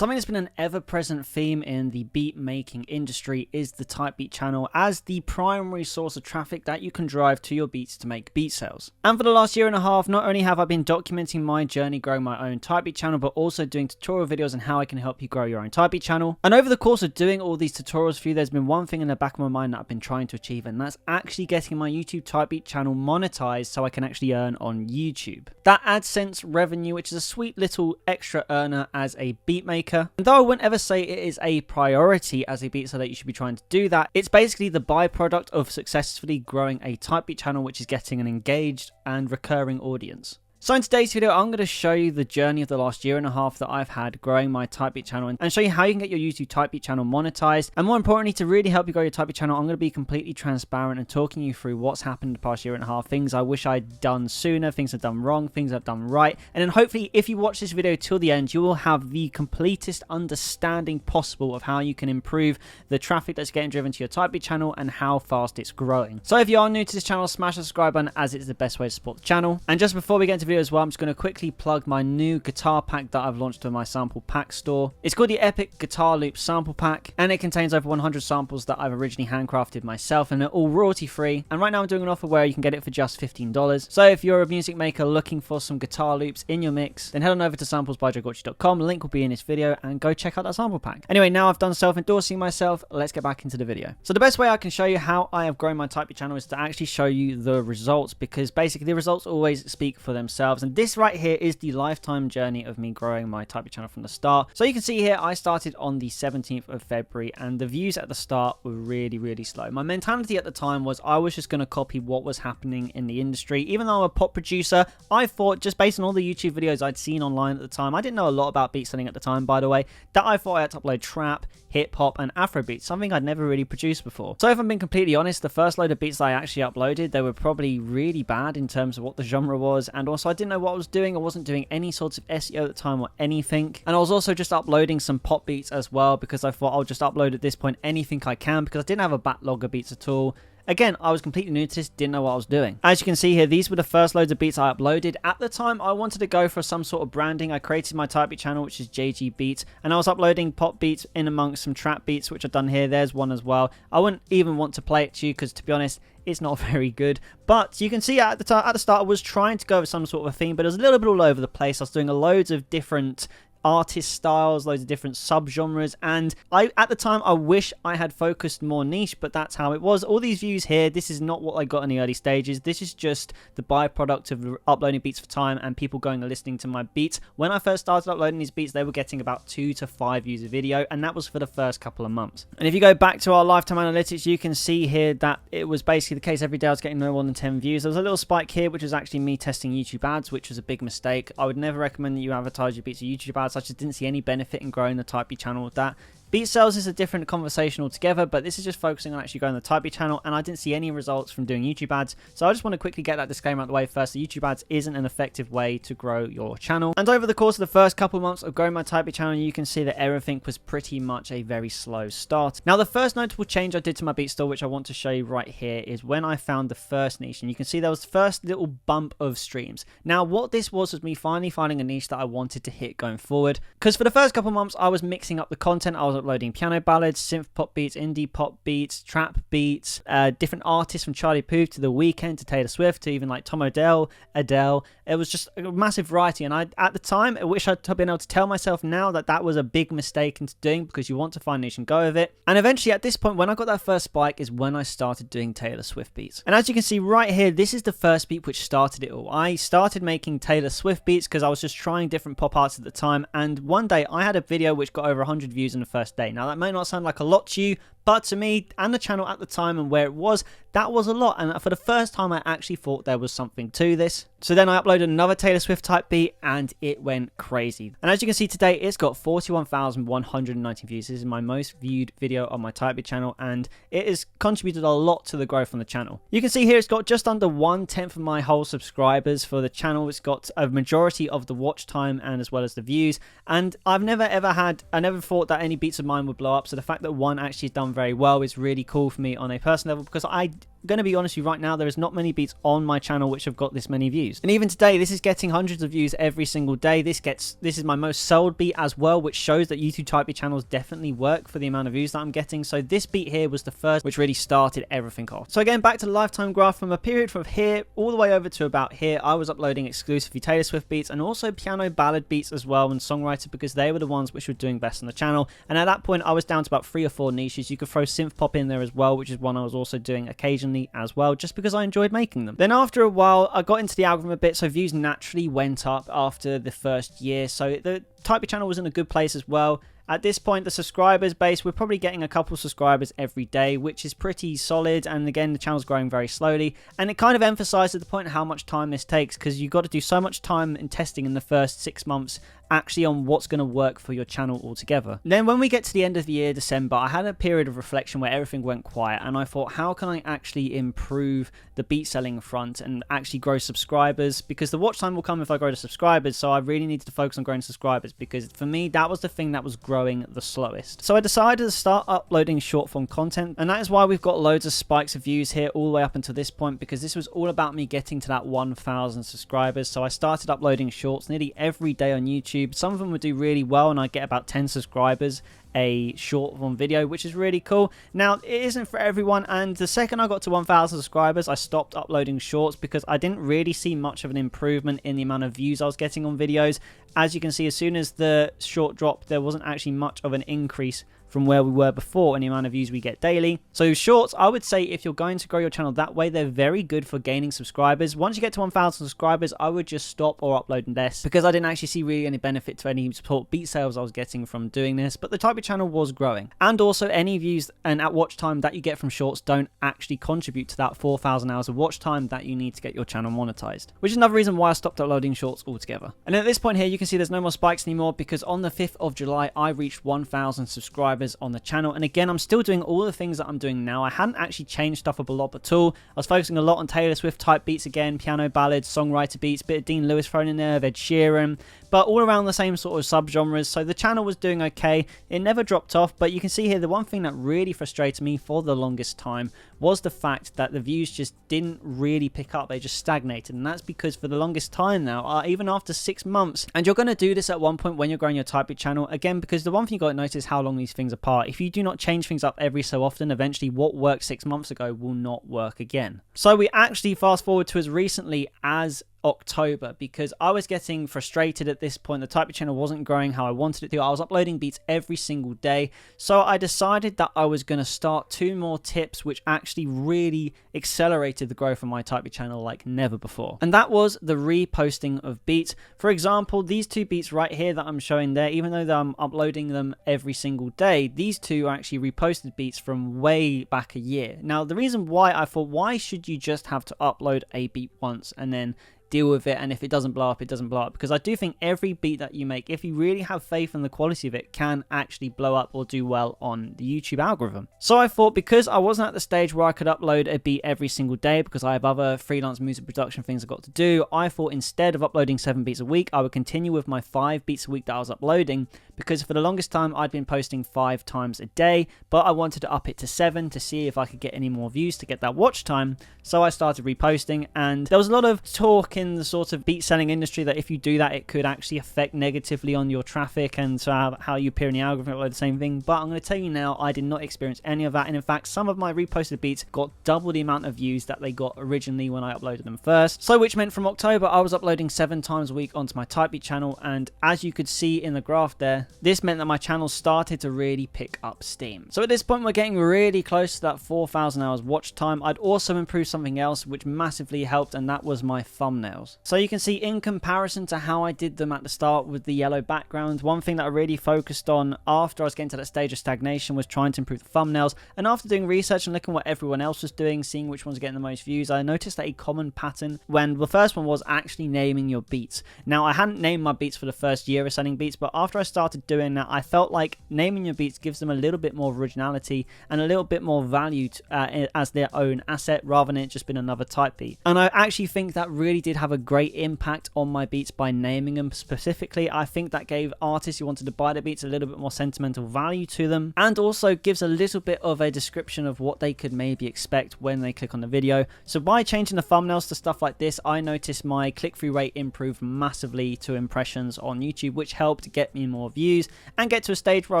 Something that's been an ever-present theme in the beat making industry is the type beat channel as the primary source of traffic that you can drive to your beats to make beat sales. And for the last year and a half, not only have I been documenting my journey growing my own type beat channel, but also doing tutorial videos on how I can help you grow your own type beat channel. And over the course of doing all these tutorials for you, there's been one thing in the back of my mind that I've been trying to achieve, and that's actually getting my YouTube type beat channel monetized so I can actually earn on YouTube. That AdSense revenue, which is a sweet little extra earner as a beat maker. And though I wouldn't ever say it is a priority as a beat seller that you should be trying to do that, it's basically the byproduct of successfully growing a type beat channel, which is getting an engaged and recurring audience. So in today's video, I'm going to show you the journey of the last year and a half that I've had growing my type beat channel and show you how you can get your YouTube type beat channel monetized. And more importantly, to really help you grow your type beat channel, I'm going to be completely transparent and talking you through what's happened the past year and a half, things I wish I'd done sooner, things I've done wrong, things I've done right. And then hopefully, if you watch this video till the end, you will have the completest understanding possible of how you can improve the traffic that's getting driven to your type beat channel and how fast it's growing. So if you are new to this channel, smash the subscribe button as it's the best way to support the channel. And just before we get into the video as well, I'm just going to quickly plug my new guitar pack that I've launched on my sample pack store. It's called the Epic Guitar Loop Sample Pack, and it contains over 100 samples that I've originally handcrafted myself, and they're all royalty free. And right now I'm doing an offer where you can get it for just $15. So if you're a music maker looking for some guitar loops in your mix, then head on over to samplesbyjoegotchi.com. Link will be in this video, and go check out that sample pack. Anyway, now I've done self-endorsing myself, let's get back into the video. So the best way I can show you how I have grown my type beat channel is to actually show you the results, because basically the results always speak for themselves. And this right here is the lifetime journey of me growing my type beat channel from the start. So you can see here, I started on the 17th of February, and the views at the start were really slow. My mentality at the time was I was just going to copy what was happening in the industry. Even though I'm a pop producer, I thought, just based on all the YouTube videos I'd seen online at the time, I didn't know a lot about beat selling at the time, by the way, that I thought I had to upload trap, hip hop and Afro beats, something I'd never really produced before. So if I'm being completely honest, the first load of beats that I actually uploaded, they were probably really bad in terms of what the genre was, and also I didn't know what I was doing. I wasn't doing any sorts of SEO at the time or anything, and I was also just uploading some pop beats as well, because I thought I'll just upload at this point anything I can, because I didn't have a backlog of beats at all. Again, I was completely new to this, didn't know what I was doing. As you can see here, these were the first loads of beats I uploaded. At the time, I wanted to go for some sort of branding. I created my type beat channel, which is JG Beats, and I was uploading pop beats in amongst some trap beats, which I've done here. There's one as well. I wouldn't even want to play it to you, because to be honest, it's not very good. But you can see at the start, I was trying to go with some sort of a theme, but it was a little bit all over the place. I was doing loads of different artist styles, loads of different subgenres, and at the time I wish I had focused more niche, but that's how it was. All these views here, this is not what I got in the early stages. This is just the byproduct of uploading beats for time and people going and listening to my beats. When I first started uploading these beats, they were getting about 2 to 5 views a video, and that was for the first couple of months. And if you go back to our lifetime analytics, you can see here that it was basically the case. Every day I was getting no more than 10 views. There was a little spike here, which was actually me testing YouTube ads, which was a big mistake. I would never recommend that you advertise your beats with YouTube ads. I just didn't see any benefit in growing the type beat channel with that. Beat sales is a different conversation altogether, but this is just focusing on actually growing the type beat channel, and I didn't see any results from doing YouTube ads. So I just want to quickly get that disclaimer out of the way first. The YouTube ads isn't an effective way to grow your channel. And over the course of the first couple of months of growing my type beat channel, you can see that everything was pretty much a very slow start. Now, the first notable change I did to my beat store, which I want to show you right here, is when I found the first niche, and you can see there was the first little bump of streams. Now, what this was me finally finding a niche that I wanted to hit going forward, because for the first couple of months, I was mixing up the content. I was uploading piano ballads, synth pop beats, indie pop beats, trap beats, different artists from Charlie Puth to The Weeknd to Taylor Swift to even like Tom Odell, Adele. It was just a massive variety, and at the time, I wish I'd been able to tell myself now that that was a big mistake into doing, because you want to find niche and go with it. And eventually, at this point, when I got that first spike is when I started doing Taylor Swift beats. And as you can see right here, this is the first beat which started it all. I started making Taylor Swift beats because I was just trying different pop arts at the time, and one day I had a video which got over 100 views in the first day. Now, that may not sound like a lot to you, but to me and the channel at the time and where it was, that was a lot. And for the first time, I actually thought there was something to this. So then I uploaded another Taylor Swift type beat, and it went crazy. And as you can see today, it's got 41,190 views. This is my most viewed video on my type beat channel, and it has contributed a lot to the growth on the channel. You can see here it's got just under 1/10 of my whole subscribers for the channel. It's got a majority of the watch time and as well as the views. And I never thought that any beats of mine would blow up. So the fact that one actually has done very well is really cool for me on a personal level, because I going to be honest with you right now, there is not many beats on my channel which have got this many views. And even today, this is getting hundreds of views every single day. This is my most sold beat as well, which shows that YouTube type beat channels definitely work for the amount of views that I'm getting. So this beat here was the first which really started everything off. So again, back to the lifetime graph, from a period from here all the way over to about here, I was uploading exclusively Taylor Swift beats and also piano ballad beats as well, and songwriter, because they were the ones which were doing best on the channel. And at that point, I was down to about 3 or 4 niches. You could throw synth pop in there as well, which is one I was also doing occasionally as well, just because I enjoyed making them. Then after a while, I got into the algorithm a bit, so views naturally went up after the first year. So the type of channel was in a good place as well. At this point, the subscribers base, we're probably getting a couple subscribers every day, which is pretty solid. And again, the channel's growing very slowly. And it kind of emphasized at the point how much time this takes, because you've got to do so much time in testing in the first 6 months actually on what's going to work for your channel altogether. Then when we get to the end of the year, December, I had a period of reflection where everything went quiet, and I thought, how can I actually improve the beat selling front and actually grow subscribers? Because the watch time will come if I grow the subscribers, so I really needed to focus on growing subscribers, because for me, that was the thing that was growing the slowest. So I decided to start uploading short form content, and that is why we've got loads of spikes of views here all the way up until this point, because this was all about me getting to that 1,000 subscribers. So I started uploading shorts nearly every day on YouTube. Some of them would do really well, and I get about 10 subscribers a short form video, which is really cool. Now, it isn't for everyone, and the second I got to 1,000 subscribers, I stopped uploading shorts because I didn't really see much of an improvement in the amount of views I was getting on videos. As you can see, as soon as the short dropped, there wasn't actually much of an increase from where we were before in the amount of views we get daily. So shorts, I would say if you're going to grow your channel that way, they're very good for gaining subscribers. Once you get to 1,000 subscribers, I would just stop or upload less, because I didn't actually see really any benefit to any support beat sales I was getting from doing this. But the type of channel was growing, and also any views and at watch time that you get from shorts don't actually contribute to that 4,000 hours of watch time that you need to get your channel monetized, which is another reason why I stopped uploading shorts altogether. And at this point here, you can see there's no more spikes anymore, because on the 5th of July, I reached 1,000 subscribers on the channel. And again, I'm still doing all the things that I'm doing now. I hadn't actually changed stuff up a lot at all. I was focusing a lot on Taylor Swift type beats again, piano ballads, songwriter beats, bit of Dean Lewis thrown in there, Ed Sheeran, but all around the same sort of subgenres. So the channel was doing okay. It never dropped off, but you can see here the one thing that really frustrated me for the longest time was the fact that the views just didn't really pick up. They just stagnated, and that's because for the longest time now, even after 6 months, and you're going to do this at one point when you're growing your type beat channel, again, because the one thing you got to notice is how long these things apart. If you do not change things up every so often, eventually what worked 6 months ago will not work again. So we actually fast forward to as recently as October, because I was getting frustrated at this point. The type of channel wasn't growing how I wanted it to. I was uploading beats every single day, so I decided that I was going to start 2 more tips which actually really accelerated the growth of my type of channel like never before, and that was the reposting of beats. For example, these 2 beats right here that I'm showing there, even though I'm uploading them every single day, these 2 are actually reposted beats from way back a year. Now, the reason why I thought, why should you just have to upload a beat once and then deal with it, and if it doesn't blow up, it doesn't blow up? Because I do think every beat that you make, if you really have faith in the quality of it, can actually blow up or do well on the YouTube algorithm. So I thought, because I wasn't at the stage where I could upload a beat every single day, because I have other freelance music production things I've got to do, I thought instead of uploading 7 beats a week, I would continue with my 5 beats a week that I was uploading, because for the longest time I'd been posting 5 times a day, but I wanted to up it to 7 to see if I could get any more views to get that watch time. So I started reposting, and there was a lot of talk in the sort of beat selling industry that if you do that, it could actually affect negatively on your traffic and so how you appear in the algorithm, upload the same thing. But I'm going to tell you now, I did not experience any of that, and in fact, some of my reposted beats got double the amount of views that they got originally when I uploaded them first. So which meant from October, I was uploading 7 times a week onto my type beat channel, and as you could see in the graph there, this meant that my channel started to really pick up steam. So at this point, we're getting really close to that 4,000 hours watch time. I'd also improved something else which massively helped, and that was my thumbnails. So you can see in comparison to how I did them at the start with the yellow background, one thing that I really focused on after I was getting to that stage of stagnation was trying to improve the thumbnails. And after doing research and looking at what everyone else was doing, seeing which ones were getting the most views, I noticed that a common pattern, when the first one was actually naming your beats. Now, I hadn't named my beats for the first year of selling beats, but after I started started doing that, I felt like naming your beats gives them a little bit more originality and a little bit more value as their own asset, rather than it just being another type beat. And I actually think that really did have a great impact on my beats by naming them specifically. I think that gave artists who wanted to buy the beats a little bit more sentimental value to them, and also gives a little bit of a description of what they could maybe expect when they click on the video. So by changing the thumbnails to stuff like this, I noticed my click-through rate improved massively to impressions on YouTube, which helped get me more views and get to a stage where I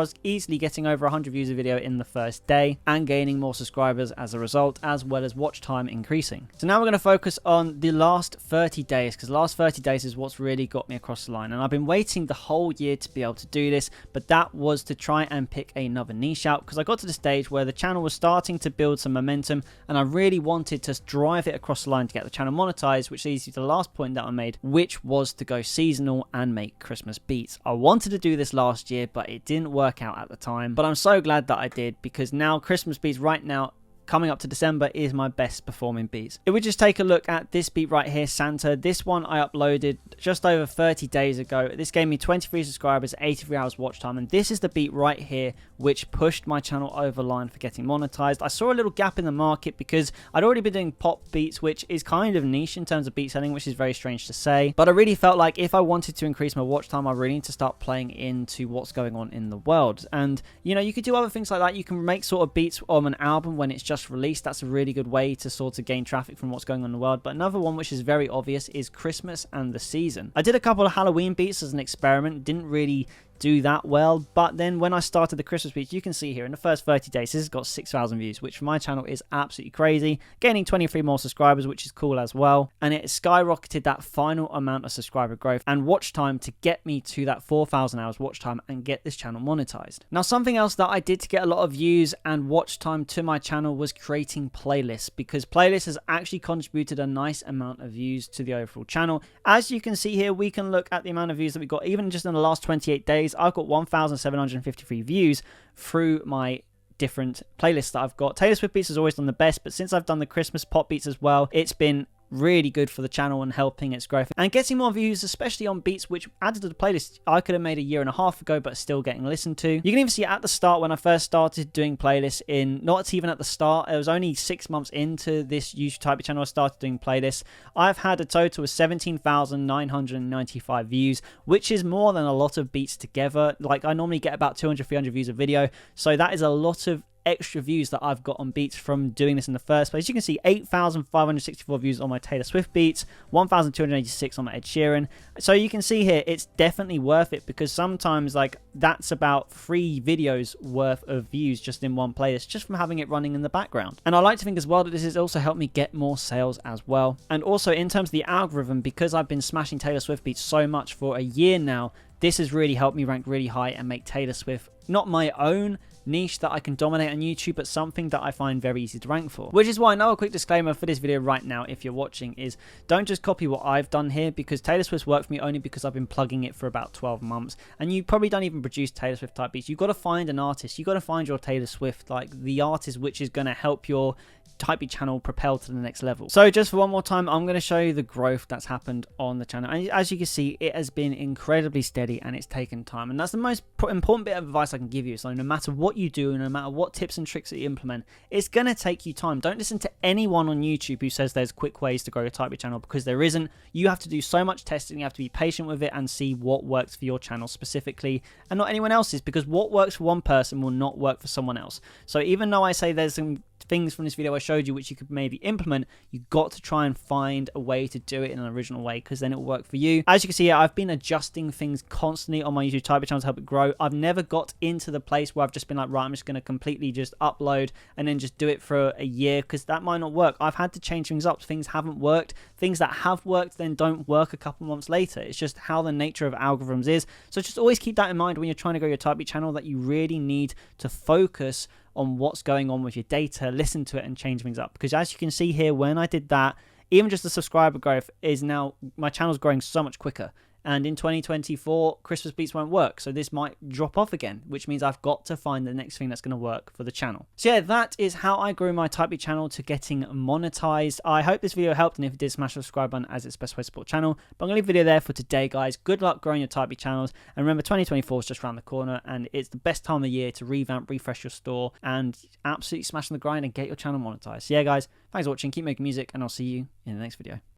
was easily getting over 100 views a video in the first day and gaining more subscribers as a result, as well as watch time increasing. So now we're going to focus on the last 30 days, because the last 30 days is what's really got me across the line. And I've been waiting the whole year to be able to do this, but that was to try and pick another niche out, because I got to the stage where the channel was starting to build some momentum and I really wanted to drive it across the line to get the channel monetized, which leads you to the last point that I made, which was to go seasonal and make Christmas beats. I wanted to do this last year, but it didn't work out at the time, but I'm so glad that I did, because now Christmas beats right now coming up to December is my best performing beats. If we just take a look at this beat right here, Santa, this one I uploaded just over 30 days ago. This gave me 23 subscribers, 83 hours watch time, and this is the beat right here which pushed my channel over line for getting monetized. I saw a little gap in the market because I'd already been doing pop beats, which is kind of niche in terms of beat selling, which is very strange to say, but I really felt like if I wanted to increase my watch time, I really need to start playing into what's going on in the world. And you know, you could do other things like that. You can make sort of beats on an album when it's just released. That's a really good way to sort of gain traffic from what's going on in the world. But another one which is very obvious is Christmas and the season. I did a couple of Halloween beats as an experiment, didn't really do that well, but then when I started the Christmas beats, you can see here in the first 30 days this has got 6,000 views, which for my channel is absolutely crazy, gaining 23 more subscribers, which is cool as well, and it skyrocketed that final amount of subscriber growth and watch time to get me to that 4,000 hours watch time and get this channel monetized. Now, something else that I did to get a lot of views and watch time to my channel was creating playlists, because playlists has actually contributed a nice amount of views to the overall channel. As you can see here, we can look at the amount of views that we got even just in the last 28 days. I've got 1,753 views through my different playlists that I've got. Taylor Swift beats has always done the best, but since I've done the Christmas pop beats as well, it's been really good for the channel and helping its growth and getting more views, especially on beats which added to the playlist I could have made a year and a half ago but still getting listened to. You can even see at the start when I first started doing playlists, not even at the start, it was only 6 months into this YouTube type of channel I started doing playlists. I've had a total of 17,995 views, which is more than a lot of beats together. Like, I normally get about 200-300 views a video, so that is a lot of extra views that I've got on beats from doing this in the first place. You can see 8,564 views on my Taylor Swift beats, 1,286 on my Ed Sheeran. So you can see here it's definitely worth it, because sometimes like that's about 3 videos worth of views just in one playlist, just from having it running in the background. And I like to think as well that this has also helped me get more sales as well. And also in terms of the algorithm, because I've been smashing Taylor Swift beats so much for a year now, this has really helped me rank really high and make Taylor Swift not my own niche that I can dominate on YouTube, but something that I find very easy to rank for. Which is why another quick disclaimer for this video right now, if you're watching, is don't just copy what I've done here, because Taylor Swift's worked for me only because I've been plugging it for about 12 months, and you probably don't even produce Taylor Swift type beats. You've got to find an artist, you've got to find your Taylor Swift, like the artist which is going to help your type beat channel propel to the next level. So just for one more time, I'm going to show you the growth that's happened on the channel, and as you can see, it has been incredibly steady and it's taken time, and that's the most important bit of advice I can give you. So no matter what you do, no matter what tips and tricks that you implement, it's going to take you time. Don't listen to anyone on YouTube who says there's quick ways to grow your type beat channel, because there isn't. You have to do so much testing, you have to be patient with it and see what works for your channel specifically and not anyone else's, because what works for one person will not work for someone else. So even though I say there's some things from this video I showed you which you could maybe implement, you got to try and find a way to do it in an original way, because then it will work for you. As you can see here, I've been adjusting things constantly on my YouTube type beat channel to help it grow. I've never got into the place where I've just been like, right, I'm just going to completely just upload and then just do it for a year, because that might not work. I've had to change things up. Things haven't worked. Things that have worked then don't work a couple months later. It's just how the nature of algorithms is. So just always keep that in mind when you're trying to grow your type beat channel, that you really need to focus on what's going on with your data, listen to it and change things up. Because as you can see here, when I did that, even just the subscriber growth is now, my channel's growing so much quicker. and in 2024 Christmas beats won't work, so this might drop off again, which means I've got to find the next thing that's going to work for the channel. So yeah, that is how I grew my Type Beat channel to getting monetized. I hope this video helped, and if it did, smash the subscribe button as it's the best way to support the channel. But I'm going to leave the video there for today, guys. Good luck growing your Type Beat channels, and remember 2024 is just around the corner, and it's the best time of the year to revamp, refresh your store, and absolutely smash on the grind and get your channel monetized. So yeah, guys, thanks for watching, keep making music, and I'll see you in the next video.